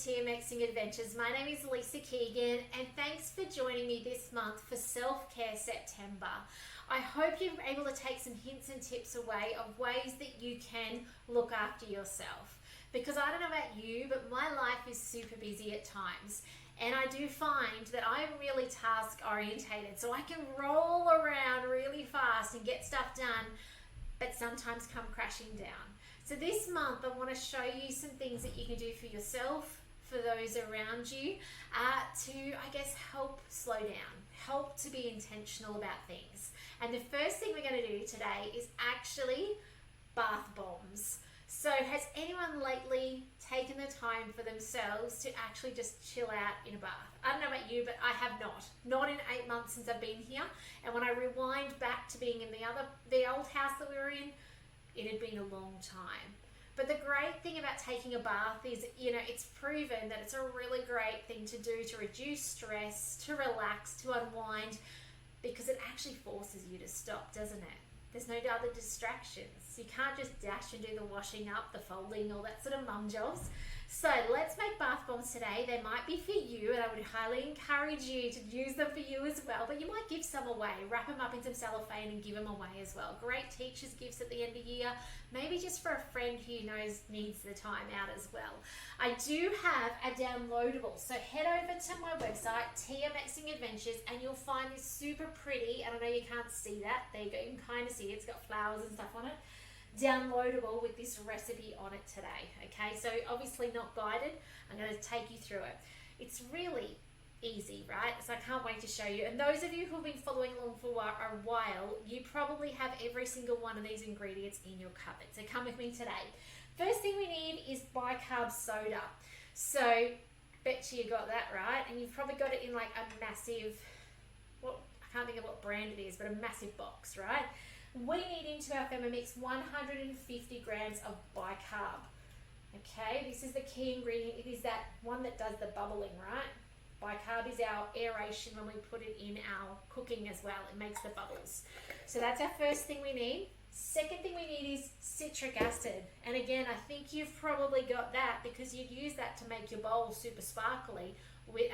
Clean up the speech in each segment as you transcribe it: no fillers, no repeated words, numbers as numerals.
TMXing Adventures. My name is Lisa Keegan and thanks for joining me this month for Self-Care September. I hope you're able to take some hints and tips away of ways that you can look after yourself. Because I don't know about you, but my life is super busy at times. And I do find that I'm really task orientated, so I can roll around really fast and get stuff done, but sometimes come crashing down. So this month I want to show you some things that you can do for yourself, for those around you, to, I guess, help slow down, help to be intentional about things. And the first thing we're going to do today is actually bath bombs. So has anyone lately taken the time for themselves to actually just chill out in a bath? I don't know about you, but I have not. Not in 8 months since I've been here. And when I rewind back to being in the old house that we were in, it had been a long time. But the great thing about taking a bath is, it's proven that it's a really great thing to do to reduce stress, to relax, to unwind, because it actually forces you to stop, doesn't it? There's no other distractions. You can't just dash and do the washing up, the folding, all that sort of mum jobs. So let's make bath bombs today. They might be for you, and I would highly encourage you to use them for you as well, but you might give some away. Wrap them up in some cellophane and give them away as well. Great teacher's gifts at the end of the year, maybe just for a friend who you know needs the time out as well. I do have a downloadable, so head over to my website, TMXing Adventures, and you'll find this super pretty, and I know you can't see that. There you go, you can kind of see it. It's got flowers and stuff on it. Downloadable with this recipe on it today. Okay, so obviously not guided. I'm going to take you through it. It's really easy, right? So I can't wait to show you. And those of you who have been following along for a while, you probably have every single one of these ingredients in your cupboard. So come with me today. First thing we need is bicarb soda. So bet you got that right, and you've probably got it in like a massive, well, I can't think of what brand it is, but a massive box, right? We need into our Thermomix 150 grams of bicarb. Okay, this is the key ingredient. It is that one that does the bubbling, right? Bicarb is our aeration when we put it in our cooking as well. It makes the bubbles. So that's our first thing we need. Second thing we need is citric acid. And again, I think you've probably got that because you'd use that to make your bowl super sparkly with,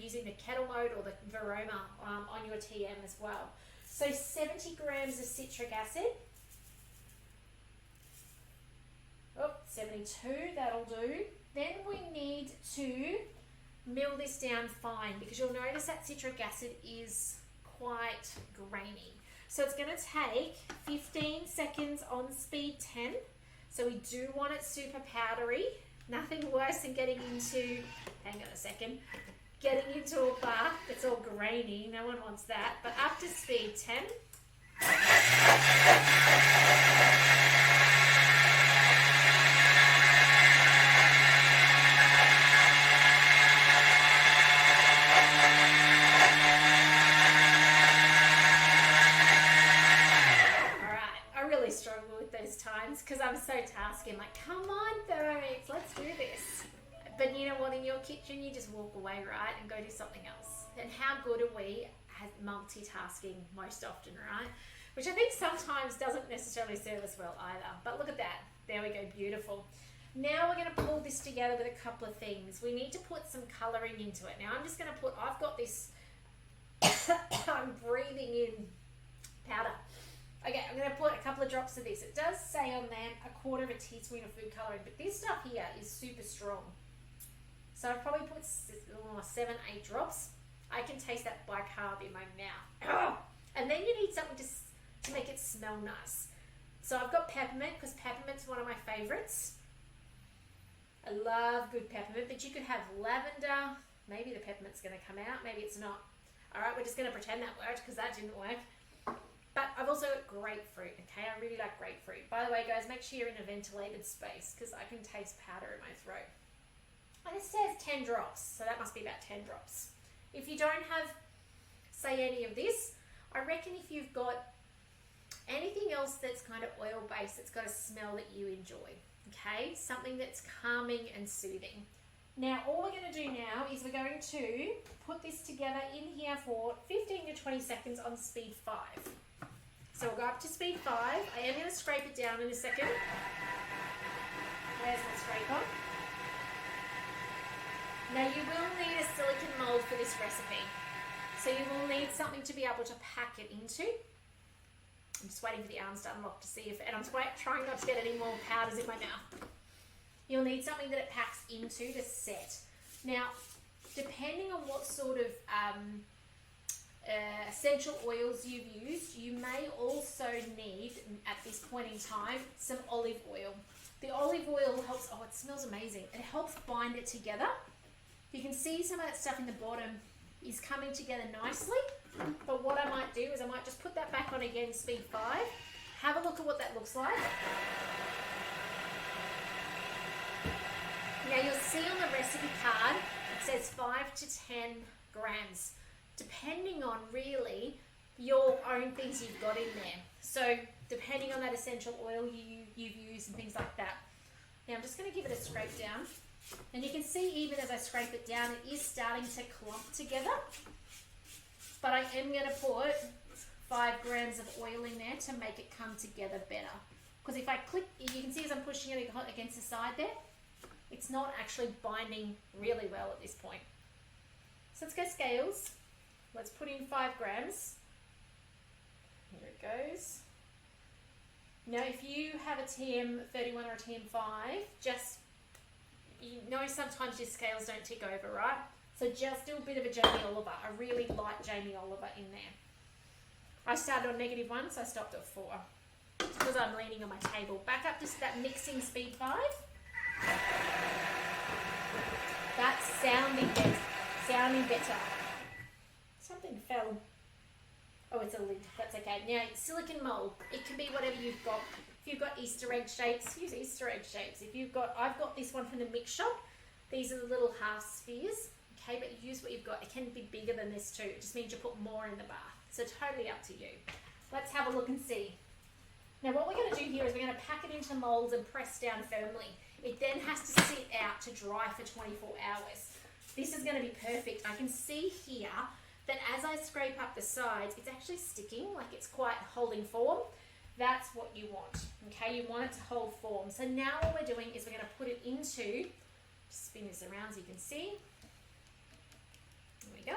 using the kettle mode or the Vorwerk on your TM as well. So 70 grams of citric acid. Oh, 72, that'll do. Then we need to mill this down fine because you'll notice that citric acid is quite grainy. So it's going to take 15 seconds on speed 10. So we do want it super powdery. Nothing worse than getting into a bath that's all grainy. No one wants that. But up to speed 10. Because I'm so tasky. I'm like, come on, Thermomix, let's do this. But you know what? In your kitchen, you just walk away, right, and go do something else. And how good are we at multitasking most often, right? Which I think sometimes doesn't necessarily serve us well either. But look at that. There we go. Beautiful. Now we're going to pull this together with a couple of things. We need to put some colouring into it. Now I'm just going to put, I've got this, I'm breathing in powder. Okay, I'm going to put a couple of drops of this. It does say on there 1/4 teaspoon of food colouring, but this stuff here is super strong. So I've probably put 7, 8 drops. I can taste that bicarb in my mouth. And then you need something to make it smell nice. So I've got peppermint because peppermint's one of my favourites. I love good peppermint, but you could have lavender. Maybe the peppermint's going to come out. Maybe it's not. All right, we're just going to pretend that worked because that didn't work. But I've also got grapefruit, okay? I really like grapefruit. By the way, guys, make sure you're in a ventilated space because I can taste powder in my throat. And it says 10 drops, so that must be about 10 drops. If you don't have, say, any of this, I reckon if you've got anything else that's kind of oil-based, that's got a smell that you enjoy, okay? Something that's calming and soothing. Now, all we're going to do now is we're going to put this together in here for 15 to 20 seconds on speed 5. So we'll go up to speed 5. I am going to scrape it down in a second. Where's my scraper? Now you will need a silicone mold for this recipe. So you will need something to be able to pack it into. I'm just waiting for the arms to unlock to see if, and I'm trying not to get any more powders in my mouth. You'll need something that it packs into to set. Now, depending on what sort of essential oils you've used, you may also need, at this point in time, some olive oil. The olive oil helps, oh, it smells amazing. It helps bind it together. You can see some of that stuff in the bottom is coming together nicely. But what I might do is I might just put that back on again, speed 5. Have a look at what that looks like. Now you'll see on the recipe card, it says 5 to 10 grams, depending on really your own things you've got in there. So depending on that essential oil you've used and things like that. Now I'm just going to give it a scrape down. And you can see even as I scrape it down, it is starting to clump together. But I am going to put 5 grams of oil in there to make it come together better. Because if I click, you can see as I'm pushing it against the side there, it's not actually binding really well at this point. So let's go scales. Let's put in 5 grams. Here it goes. Now if you have a TM31 or a TM5, just, you know sometimes your scales don't tick over, right? So just do a bit of a Jamie Oliver, a really light Jamie Oliver in there. I started on -1, so I stopped at 4. Because I'm leaning on my table. Back up to that mixing speed 5. That's sounding better. Something fell. Oh, it's a lid. That's okay. Now, silicone mold. It can be whatever you've got. If you've got Easter egg shapes, use Easter egg shapes. If you've got, I've got this one from the mix shop. These are the little half spheres. Okay, but use what you've got. It can be bigger than this too. It just means you put more in the bath. So totally up to you. Let's have a look and see. Now what we're going to do here is we're going to pack it into molds and press down firmly. It then has to sit out to dry for 24 hours. This is going to be perfect. I can see here that as I scrape up the sides, it's actually sticking, like it's quite holding form. That's what you want, okay? You want it to hold form. So now what we're doing is we're going to put it into, spin this around so you can see. There we go.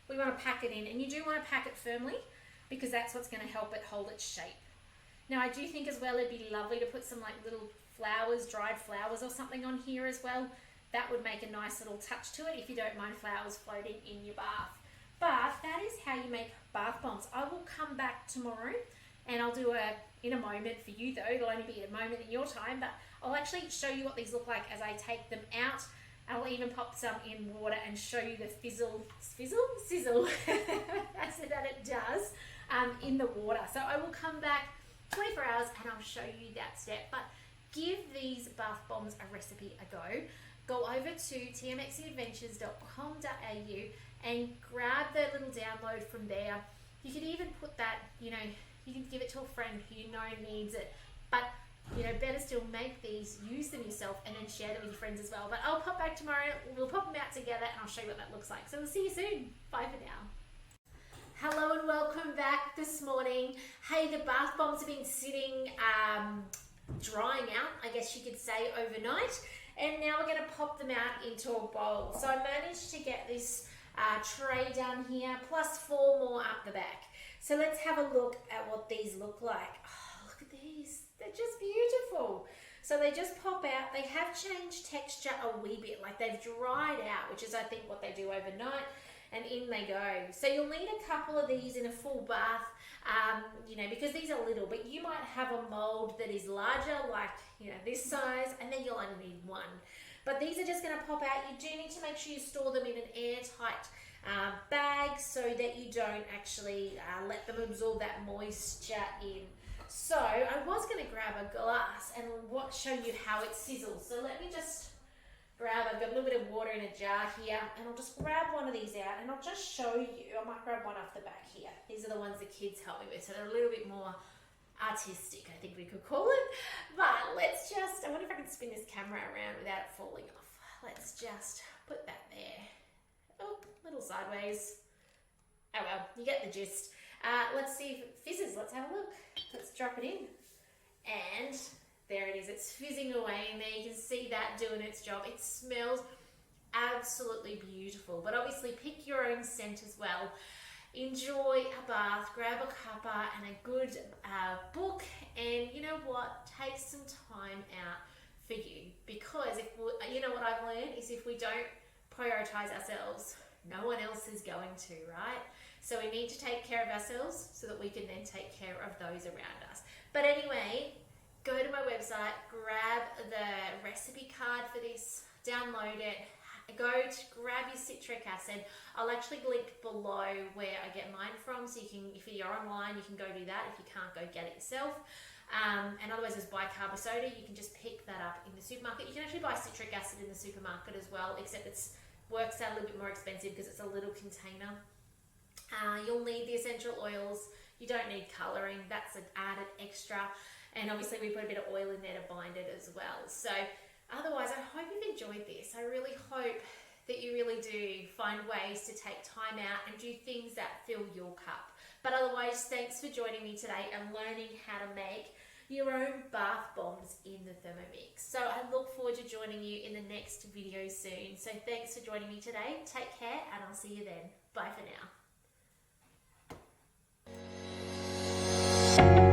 We want to pack it in, and you do want to pack it firmly because that's what's going to help it hold its shape. Now I do think as well it'd be lovely to put some like little flowers, dried flowers or something on here as well. That would make a nice little touch to it if you don't mind flowers floating in your bath. But that is how you make bath bombs. I will come back tomorrow and I'll do in a moment for you though. It'll only be a moment in your time, but I'll actually show you what these look like as I take them out. I'll even pop some in water and show you the sizzle that it does in the water. So I will come back 24 hours and I'll show you that step. But give these bath bombs a recipe a go. Go over to tmxadventures.com.au and grab the little download from there. You can even put that, you can give it to a friend who you know needs it. But, better still, make these, use them yourself, and then share them with your friends as well. But I'll pop back tomorrow. We'll pop them out together and I'll show you what that looks like. So we'll see you soon. Bye for now. Hello and welcome back this morning. Hey, the bath bombs have been sitting, drying out, I guess you could say, overnight. And now we're going to pop them out into a bowl. So I managed to get this tray down here, plus 4 more up the back. So let's have a look at what these look like. Oh, look at these. They're just beautiful. So they just pop out. They have changed texture a wee bit, like they've dried out, which is I think what they do overnight. And in they go. So you'll need a couple of these in a full bath, because these are little, but you might have a mold that is larger, like, this size, and then you'll only need 1. But these are just going to pop out. You do need to make sure you store them in an airtight bag so that you don't actually let them absorb that moisture in. So I was going to grab a glass and show you how it sizzles. So let me just I've got a little bit of water in a jar here, and I'll just grab one of these out and I'll just show you. I might grab one off the back here. These are the ones the kids help me with, so they're a little bit more artistic, I think we could call it. But let's just, I wonder if I can spin this camera around without it falling off. Let's just put that there. Oh, a little sideways. Oh well, you get the gist. Let's see if it fizzes. Let's have a look. Let's drop it in. And there it is. It's fizzing away in there. You can see that doing its job. It smells absolutely beautiful. But obviously pick your own scent as well. Enjoy a bath, grab a cuppa and a good book, and you know what, take some time out for you, because if we, you know what I've learned is if we don't prioritize ourselves, no one else is going to, right? So we need to take care of ourselves so that we can then take care of those around us. But anyway, go to my website, grab the recipe card for this, download it, go to grab your citric acid. I'll actually link below where I get mine from, so you can, if you're online, you can go do that. If you can't, go get it yourself. And otherwise there's bicarb soda. You can just pick that up in the supermarket. You can actually buy citric acid in the supermarket as well, except it works out a little bit more expensive because it's a little container. You'll need the essential oils. You don't need colouring, that's an added extra. And obviously we put a bit of oil in there to bind it as well. So otherwise, I hope you've enjoyed this. I really hope that you really do find ways to take time out and do things that fill your cup. But otherwise, thanks for joining me today and learning how to make your own bath bombs in the Thermomix. So I look forward to joining you in the next video soon. So thanks for joining me today. Take care, and I'll see you then. Bye for now.